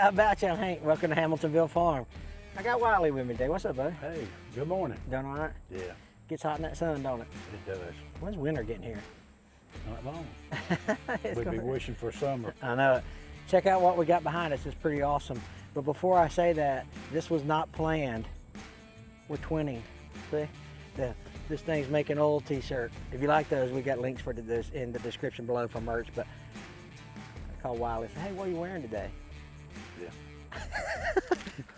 How about you, Hank? Welcome to Hamiltonville Farm. I got Wiley with me today. What's up, buddy? Hey, good morning. Doing all right? Yeah, Gets hot in that sun, don't it? it does. When's winter getting here? Not long. We'd be wishing for summer. I know it. Check out what we got behind us. It's pretty awesome. But before I say that, this was not planned. We're twinning. See? This thing's making old t-shirt. If you like those, we got links for this in the description below for merch. But I call Wiley and say, hey, what are you wearing today? Yeah.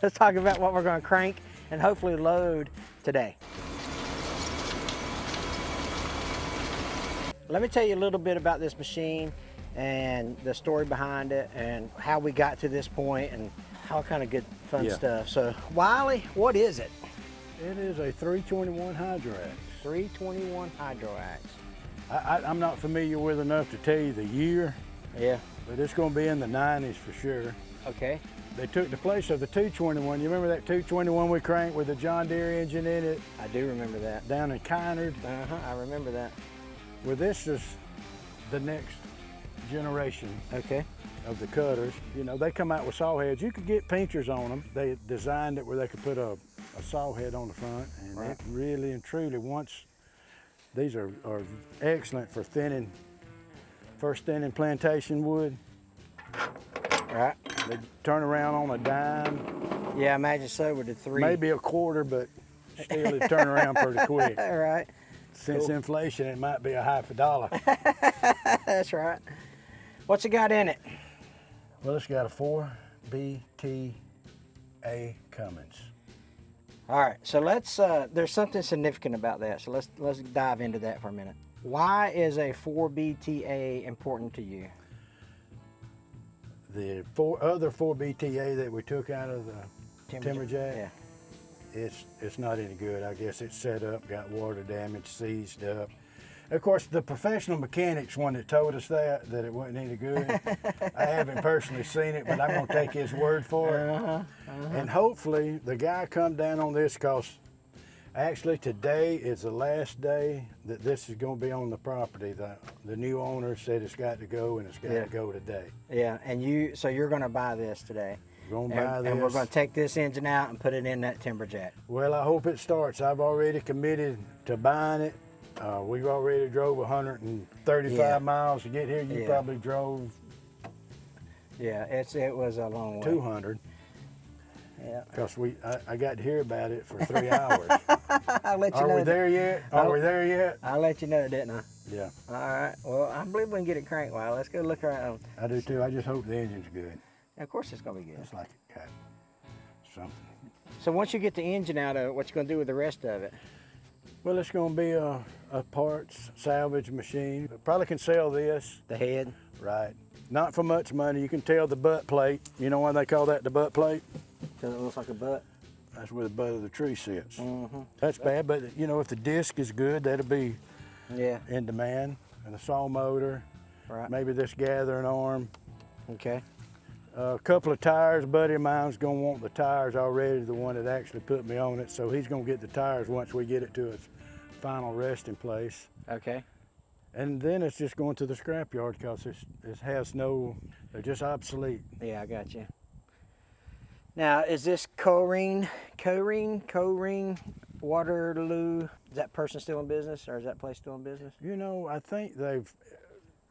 Let's talk about what we're going to crank and hopefully load today. Let me tell you a little bit about this machine and the story behind it and how we got to this point and all kind of good fun stuff. So Wiley, what is it? It is a 321 Hydro-Ax. 321 Hydro-Ax. I'm not familiar with enough to tell you the year. Yeah. But it's going to be in the 90s for sure. Okay. They took the place of the 221. You remember that 221 we cranked with the John Deere engine in it? I do remember that. Down in Kynard. I remember that. Well, this is the next generation of the cutters. You know, they come out with saw heads. You could get pinchers on them. They designed it where they could put a saw head on the front, and it really and truly, these are excellent for first thinning plantation wood. Right. They turn around on a dime. Yeah, I imagine so with the three. Maybe a quarter, but still it turn around pretty quick. Right. Since inflation, it might be a half a dollar. That's right. What's it got in it? Well, it's got a 4BTA Cummins. All right, so let's, there's something significant about that, so let's dive into that for a minute. Why is a 4BTA important to you? The other 4BTA that we took out of the Timberjack, it's not any good. I guess it's set up, got water damage, seized up. Of course, the professional mechanic's one that told us that it wasn't any good. I haven't personally seen it, but I'm gonna take his word for it. And hopefully the guy come down on this, because actually today is the last day that this is gonna be on the property. The new owner said it's got to go, and it's got to go today. Yeah, and so you're gonna buy this today? We're gonna buy this. And we're gonna take this engine out and put it in that Timberjack. Well, I hope it starts. I've already committed to buying it. We've already drove 135 miles to get here. You probably drove. Yeah, it was a long way. 200. Yeah. Because I got to hear about it for 3 hours. I'll let you know. Are we there yet? Are we there yet? I'll let you know, didn't I? Yeah. All right. Well, I believe we can get it cranked. Well, let's go look around. I do too. I just hope the engine's good. Of course it's gonna be good. It's like it got something. So once you get the engine out of it, what you gonna do with the rest of it? Well, it's gonna be a parts salvage machine. Probably can sell this. The head? Right. Not for much money. You can tell the butt plate. You know why they call that the butt plate? Because it looks like a butt? That's where the butt of the tree sits. That's bad, but you know, if the disc is good, that'll be in demand. And a saw motor. Right. Maybe this gathering arm. Okay. A couple of tires. A buddy of mine's gonna want the tires already, the one that actually put me on it, so he's gonna get the tires once we get it to its final resting place. Okay. And then it's just going to the scrapyard because it has no, they're just obsolete. Yeah, I got you. Now, is this Co-Ring, Waterloo? Is that person still in business, or is that place still in business? You know, I think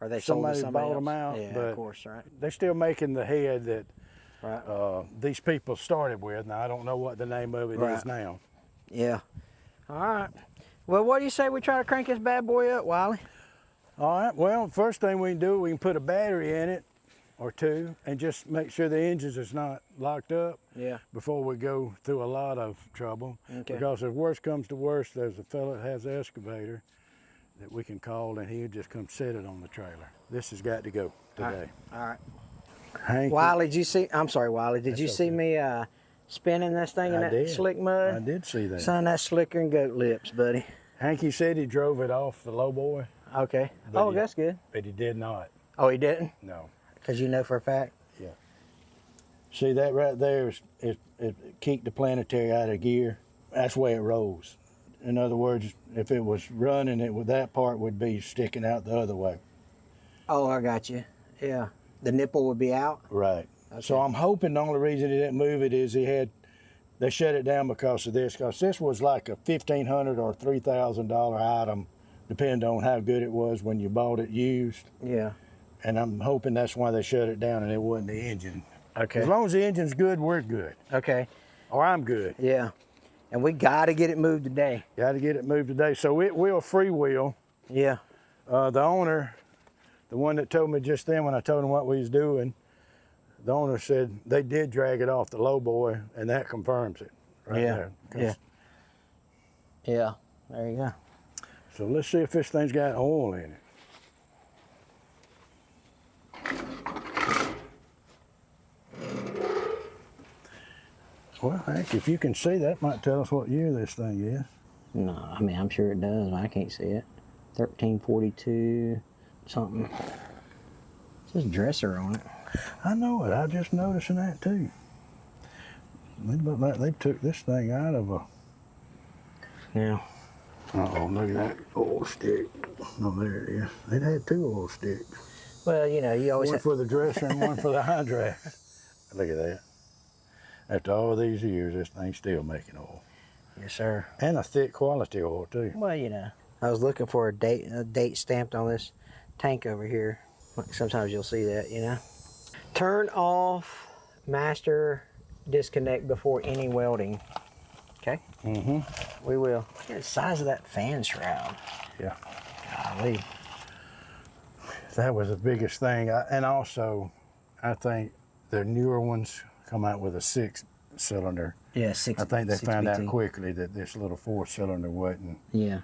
Or they sold to somebody bought else? them out. Yeah, but of course, right. They're still making the head that these people started with. Now, I don't know what the name of it is now. Yeah. All right. Well, what do you say we try to crank this bad boy up, Wiley? All right, well, first thing we can do, we can put a battery in it, or two, and just make sure the engines is not locked up before we go through a lot of trouble. Okay. Because if worst comes to worst, there's a fella that has an excavator that we can call, and he'll just come set it on the trailer. This has got to go today. All right. Hank, Wiley, did you see, I'm sorry, Wiley, did you see me spinning this thing in that slick mud? I did see that. Son, that's slicker than goat lips, buddy. Hanky said he drove it off the lowboy. Okay. That's good. But he did not. Oh, he didn't? No. Because you know for a fact? Yeah. See, that right there it kicked the planetary out of gear. That's the way it rolls. In other words, if it was running, that part would be sticking out the other way. Oh, I got you. Yeah. The nipple would be out? Right. So I'm hoping the only reason he didn't move it is they shut it down because of this. Because this was like a $1,500 or $3,000 item, depending on how good it was when you bought it used. Yeah. And I'm hoping that's why they shut it down and it wasn't the engine. Okay. As long as the engine's good, we're good. Okay. Or I'm good. Yeah. And we got to get it moved today. Got to get it moved today. So it will freewheel. Yeah. The owner, the one that told me just then when I told him what we was doing, the owner said they did drag it off the low boy, and that confirms it right there. Yeah. Yeah. There you go. So let's see if this thing's got oil in it. Well, heck, if you can see that, might tell us what year this thing is. No, I mean, I'm sure it does, but I can't see it. 1342 something. It says dresser on it. I know it. I just noticing that too. They look like they took this thing out of a. Yeah. Uh-oh, look at that oil stick. Oh, there it is. It had two oil sticks. Well, you know, you always One for the dresser and one for the hydrant. Look at that. After all these years, this thing's still making oil. Yes, sir. And a thick quality oil too. Well, you know, I was looking for a date stamped on this tank over here. Sometimes you'll see that, you know. Turn off master disconnect before any welding. Okay? Mm-hmm. We will. Look at the size of that fan shroud. Yeah. Golly. That was the biggest thing. And also, I think the newer ones come out with a 6-cylinder. Yeah, six. I think they found out PT. quickly that this little 4-cylinder wasn't Yeah.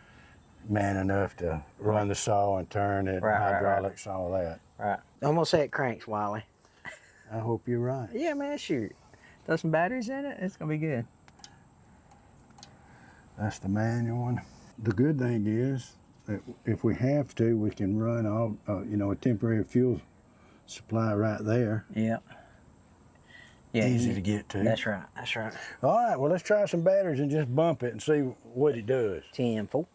man enough to run the saw and turn it, hydraulics, all that. Right. I'm gonna say it cranks, Wiley. I hope you're right. Yeah, man, shoot. Throw some batteries in it, it's gonna be good. That's the manual one. The good thing is that if we have to, we can run all, a temporary fuel supply right there. Yeah. Yeah. Easy to get to. That's right. That's right. All right, well, let's try some batteries and just bump it and see what it does. 10 full.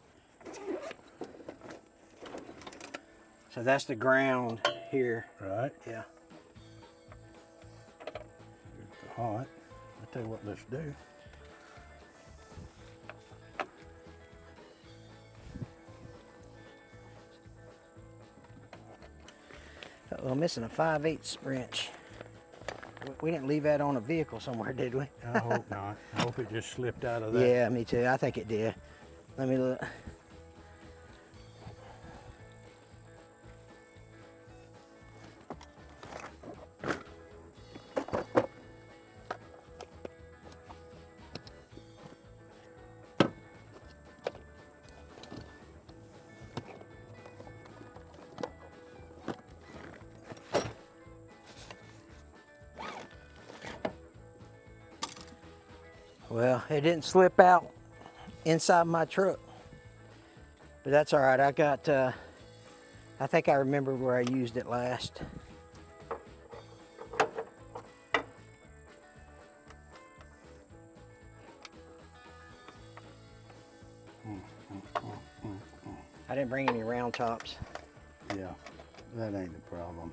So that's the ground here. Right. Yeah. Here's the hot. I'll tell you what let's do. I'm missing a 5/8 wrench. We didn't leave that on a vehicle somewhere, did we? I hope not. I hope it just slipped out of that. Yeah, me too. I think it did. Let me look. Well, it didn't slip out inside my truck, but that's all right. I got, I think I remember where I used it last. I didn't bring any round tops. Yeah, that ain't the problem.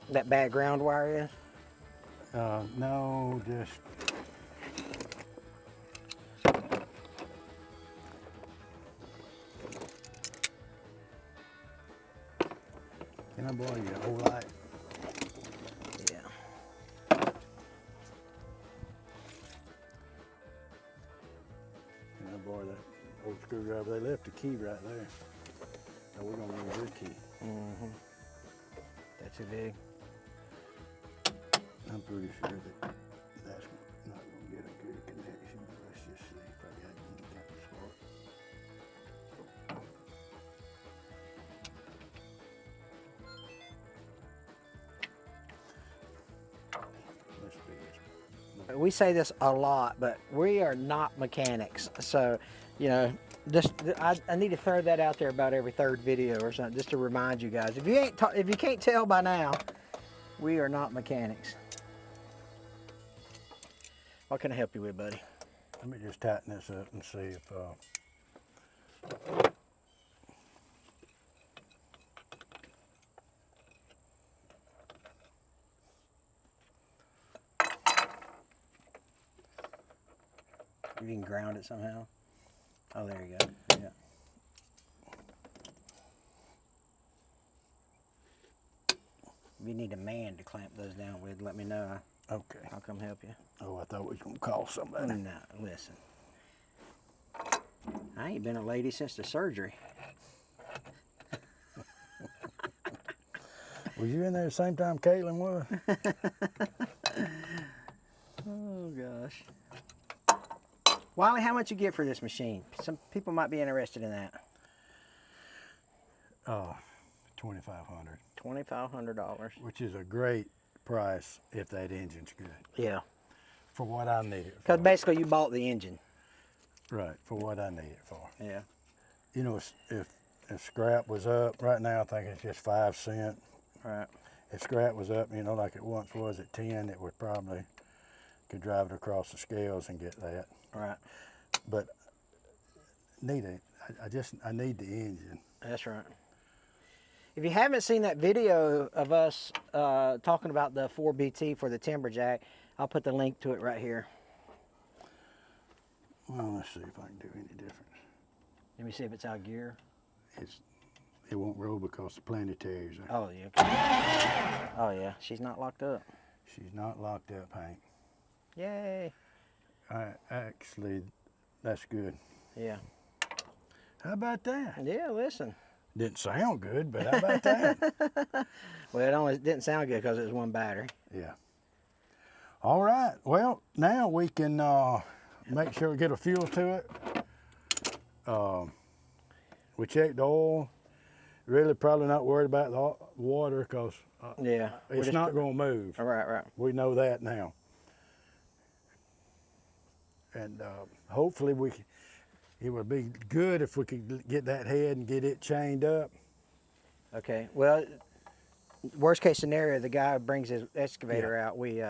That bad ground wire is? No, just. Can I borrow your whole light? Yeah. Can I borrow that old screwdriver? They left the key right there. So we're gonna use your key. Mm-hmm. That's too big. I'm pretty sure that that's not gonna get a good connection, but let's just see if I got the spark. Let's do this. We say this a lot, but we are not mechanics. So, you know, just I need to throw that out there about every third video or something, just to remind you guys. If you can't tell by now, we are not mechanics. What can I help you with, buddy? Let me just tighten this up and see if If you can ground it somehow. Oh, there you go. Yeah. If you need a man to clamp those down with, let me know. Okay. I'll come help you. Oh, I thought we was gonna call somebody. No, listen. I ain't been a lady since the surgery. Was you in there the same time Caitlin was? Oh, gosh. Wiley, how much you get for this machine? Some people might be interested in that. $2,500. $2,500. Which is a great price if that engine's good. Yeah. For what I need it for. Because basically you bought the engine. Right, for what I need it for. Yeah. You know, if scrap was up, right now I think it's just 5 cents. Right. If scrap was up, you know, like it once was at 10, it would probably could drive it across the scales and get that. Right. But I need the engine. That's right. If you haven't seen that video of us talking about the 4BT for the Timberjack, I'll put the link to it right here. Well, let's see if I can do any different. Let me see if it's out of gear. It won't roll because the planetary's there. Oh, yeah. Oh, yeah. She's not locked up. She's not locked up, Hank. Yay. Actually, that's good. Yeah. How about that? Yeah, listen. Didn't sound good, but how about that? Well, it didn't sound good because it was one battery. Yeah. All right. Well, now we can make sure we get a fuel to it. We checked the oil. Really probably not worried about the water because Yeah. it's not going to move. Right. We know that now. And hopefully it would be good if we could get that head and get it chained up. Okay. Well, worst case scenario, the guy brings his excavator out. We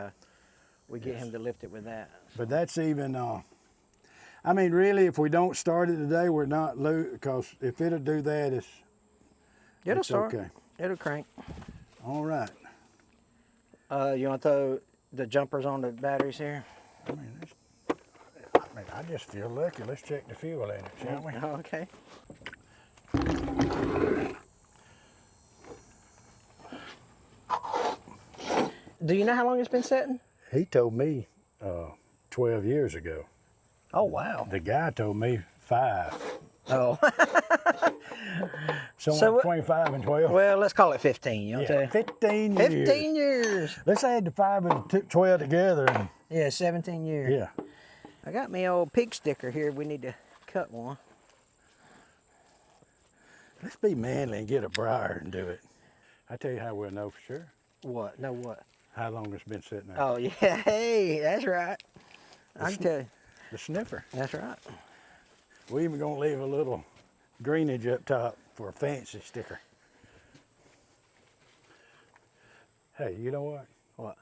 get him to lift it with that. But that's even. I mean, really, if we don't start it today, we're not because if it'll do that, It'll it's start. okay. It'll crank. All right. You want to throw the jumpers on the batteries here? I mean, I just feel lucky. Let's check the fuel in it, shall we? Oh, okay. Do you know how long it's been sitting? He told me 12 years ago. Oh, wow. The guy told me 5. Oh. Somewhere between 5 and 12. Well, let's call it 15. You know what I'm saying? 15 years. 15 years. Let's add the 5 and 12 together. And, Yeah, 17 years. yeah. I got me old pig sticker here. We need to cut one. Let's be manly and get a briar and do it. I tell you how we'll know for sure. What? No, what? How long it's been sitting there. Oh, yeah. Hey, that's right. I can tell you. The sniffer. That's right. We're even going to leave a little greenage up top for a fancy sticker. Hey, you know what? What?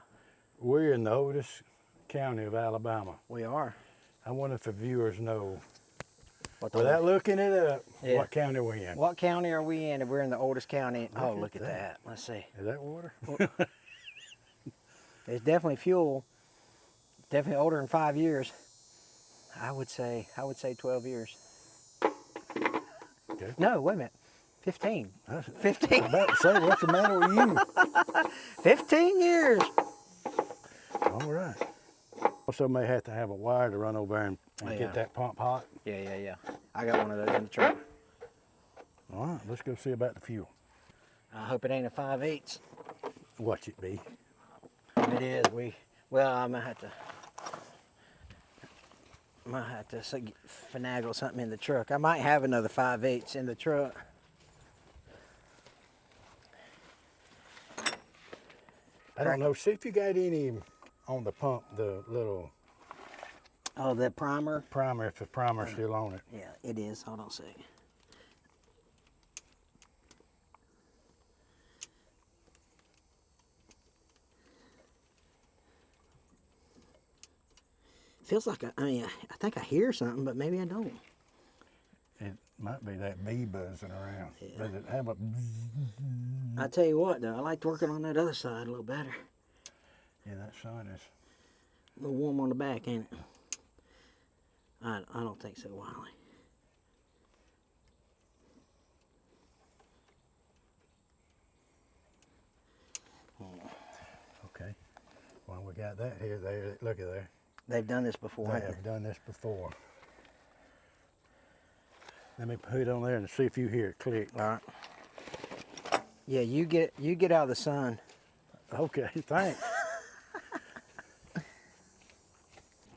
We're in the oldest county of Alabama. We are. I wonder if the viewers know, What the without looking it up, Yeah. what county we're in. What county are we in if we're in the oldest county? Oh, at look at that. that. Let's see. Is that water? It's definitely fuel. Definitely older than 5 years. I would say 12 years. Okay. No, wait a minute. 15. 15. I'm about to say, what's the matter with you? 15 years. All right. Also may have to have a wire to run over there and Oh, yeah. get that pump hot. Yeah. I got one of those in the truck. All right, let's go see about the fuel. I hope it ain't a 5/8. Watch it be. If it is, well, I might have to finagle something in the truck. I might have another 5/8 in the truck. I don't know. See if you got any on the pump, the little Oh, the primer? primer, if the primer's still on it. Yeah, it is. Hold on a second. Feels like I think I hear something, but maybe I don't. It might be that bee buzzing around. Yeah. Does it have a I tell you what, though, I liked working on that other side a little better. Yeah, that sign is. A little warm on the back, ain't it? I don't think so, Wiley. Okay. Well, we got that here. There, look at there. They've done this before. They have done this before. Let me put it on there and see if you hear it click. All right. Yeah, you get out of the sun. Okay, thanks.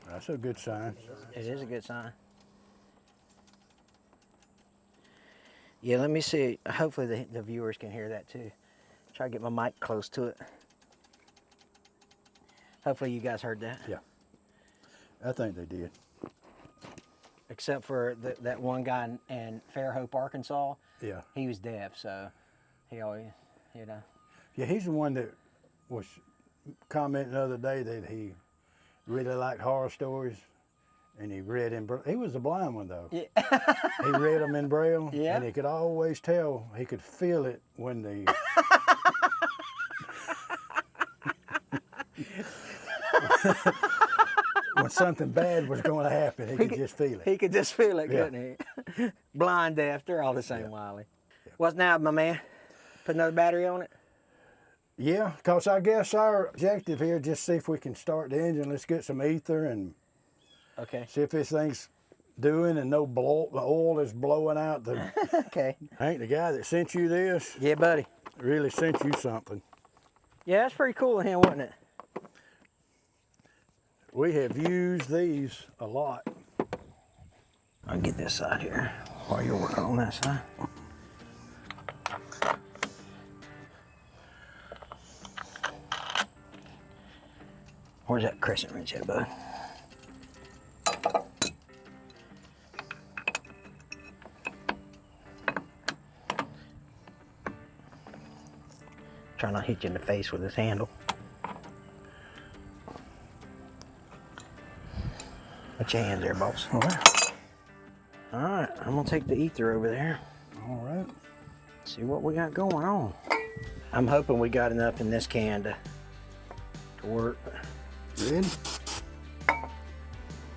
That's a good sign. It is a good sign. Yeah, let me see. Hopefully the viewers can hear that too. Try to get my mic close to it. Hopefully you guys heard that. Yeah, I think they did. Except for that one guy in Fairhope, Arkansas. Yeah. He was deaf, so he always, you know. Yeah, he's the one that was commenting the other day that he really liked horror stories, and he read in Braille. He was the blind one though. Yeah. He read them in Braille, Yeah. and he could always tell. He could feel it when the when something bad was going to happen. He could just feel it. He could just feel it, Yeah. couldn't he? Blind, deaf, they're all the same, Yeah. Wiley. What's now, my man? Put another battery on it? Yeah, because I guess our objective here is just see if we can start the engine. Let's get some ether and Okay. see if this thing's doing and the oil is blowing out. Okay. Ain't the guy that sent you this Yeah, buddy. really sent you something. Yeah, that's pretty cool of him, wasn't it? We have used these a lot. I'll get this side here while you're working on that side. Where's that crescent wrench at, bud? Try not to hit you in the face with this handle. Put your hands there, boss. All right. All right, I'm gonna take the ether over there. All right. See what we got going on. I'm hoping we got enough in this can to work. Ready?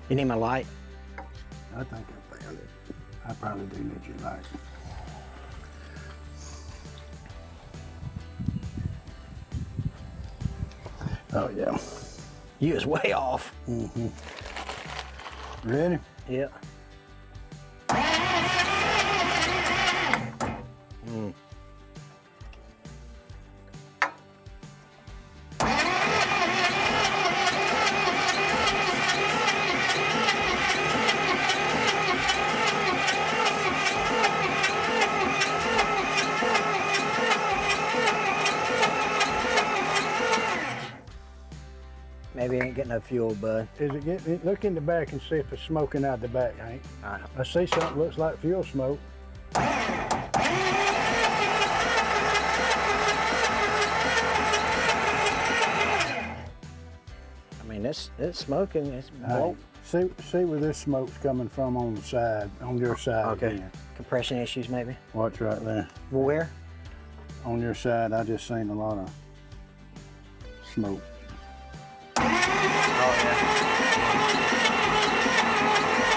You need my light? I think I found it. I probably do need your light. Oh, yeah. You was way off. Mm-hmm. Ready? Yeah. Mm. Maybe ain't getting no fuel, bud. Is it getting? Look in the back and see if it's smoking out the back, Hank. All right. I see something looks like fuel smoke. I mean, it's smoking. It's blow. See where this smoke's coming from on the side, on your side. Okay. Again. Compression issues, maybe. Watch right there. Where? On your side, I just seen a lot of smoke. Oh yeah.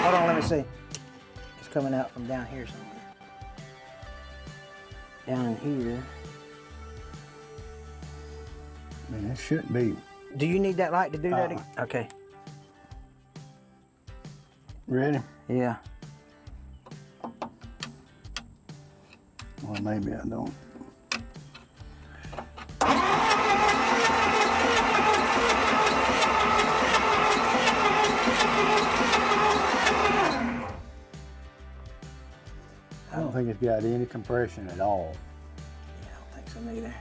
Hold on, let me see. It's coming out from down here somewhere. Down here. Man, it shouldn't be. Do you need that light to do that? Okay. Ready? Yeah. Well, maybe I don't. I don't think it's got any compression at all. Yeah, I don't think so neither.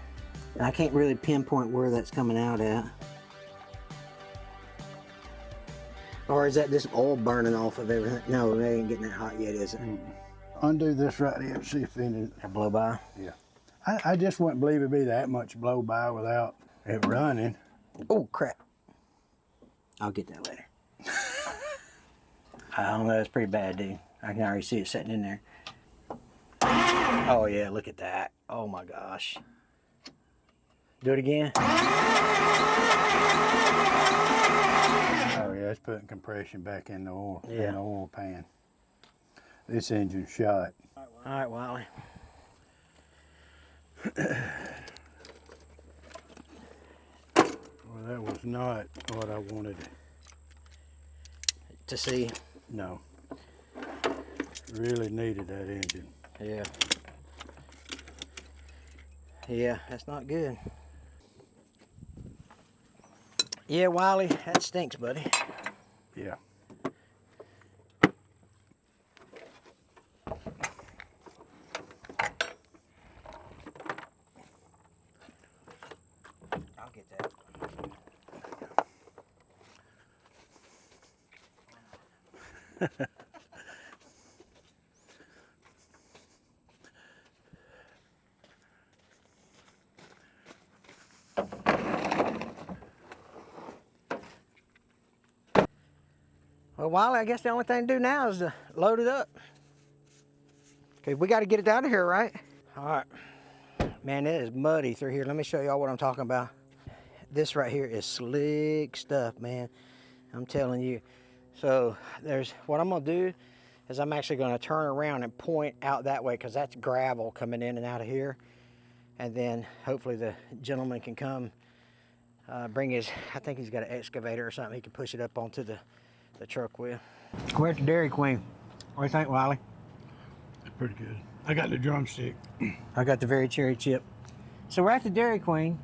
And I can't really pinpoint where that's coming out at. Or is that just oil burning off of everything? No, it ain't getting that hot yet, is it? Undo this right here and see if any. A blow by? Yeah. I just wouldn't believe it'd be that much blow by without it running. Oh, crap. I'll get that later. I don't know, it's pretty bad, dude. I can already see it sitting in there. Oh, yeah, look at that. Oh, my gosh. Do it again. Oh, yeah, it's putting compression back in the oil, Yeah. in the oil pan. This engine's shot. All right, Wiley. Well, that was not what I wanted. To see. No. Really needed that engine. Yeah. Yeah, that's not good. Yeah, Wiley, that stinks, buddy. Yeah. I'll get that. Well, Wiley, I guess the only thing to do now is to load it up. Okay, we got to get it out of here, right? All right. Man, it is muddy through here. Let me show y'all what I'm talking about. This right here is slick stuff, man. I'm telling you. So there's what I'm gonna do is I'm actually gonna turn around and point out that way because that's gravel coming in and out of here. And then hopefully the gentleman can come bring his, I think he's got an excavator or something. He can push it up onto the truck with. We're at the Dairy Queen. What do you think, Wiley? Pretty good. I got the drumstick. I got the very cherry chip. So we're at the Dairy Queen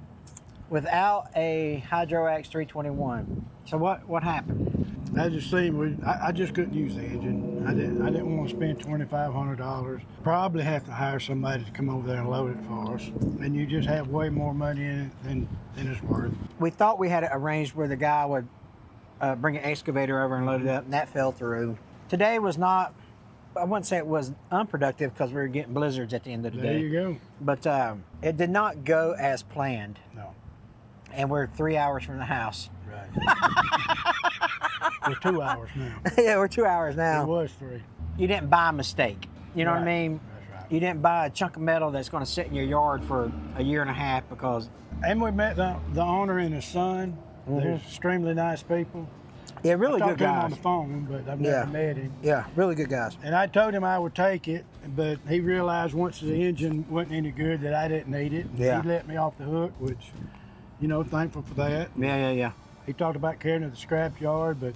without a Hydro-Ax 321. So what happened? I just seen I just couldn't use the engine. I didn't want to spend $2,500. Probably have to hire somebody to come over there and load it for us. And you just have way more money in it than it's worth. We thought we had it arranged where the guy would bring an excavator over and load it up, and that fell through. Today was not, I wouldn't say it was unproductive because we were getting blizzards at the end of the day. There you go. But it did not go as planned. No. And we're 3 hours from the house. Right. We're 2 hours now. Yeah, we're 2 hours now. It was 3. You didn't buy a mistake. You know what I mean? That's right. You didn't buy a chunk of metal that's going to sit in your yard for a year and a half because... And we met the owner and his son. They're extremely nice people. Yeah, really I good talked to him guys. on the phone, but I've never met him. Yeah, really good guys. And I told him I would take it, but he realized once the engine wasn't any good that I didn't need it. Yeah. He let me off the hook, which, you know, thankful for that. Yeah. He talked about carrying it to the scrap yard, but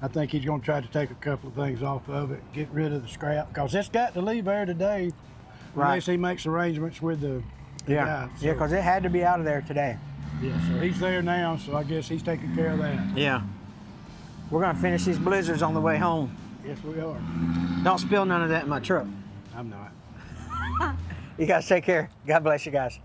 I think he's going to try to take a couple of things off of it, get rid of the scrap, because it's got to leave there today, unless he makes arrangements with the guy. So, Yeah, because it had to be out of there today. yeah, so he's there now, so I guess he's taking care of that. Yeah. We're going to finish these blizzards on the way home. Yes, we are. Don't spill none of that in my truck. I'm not. You guys take care. God bless you guys.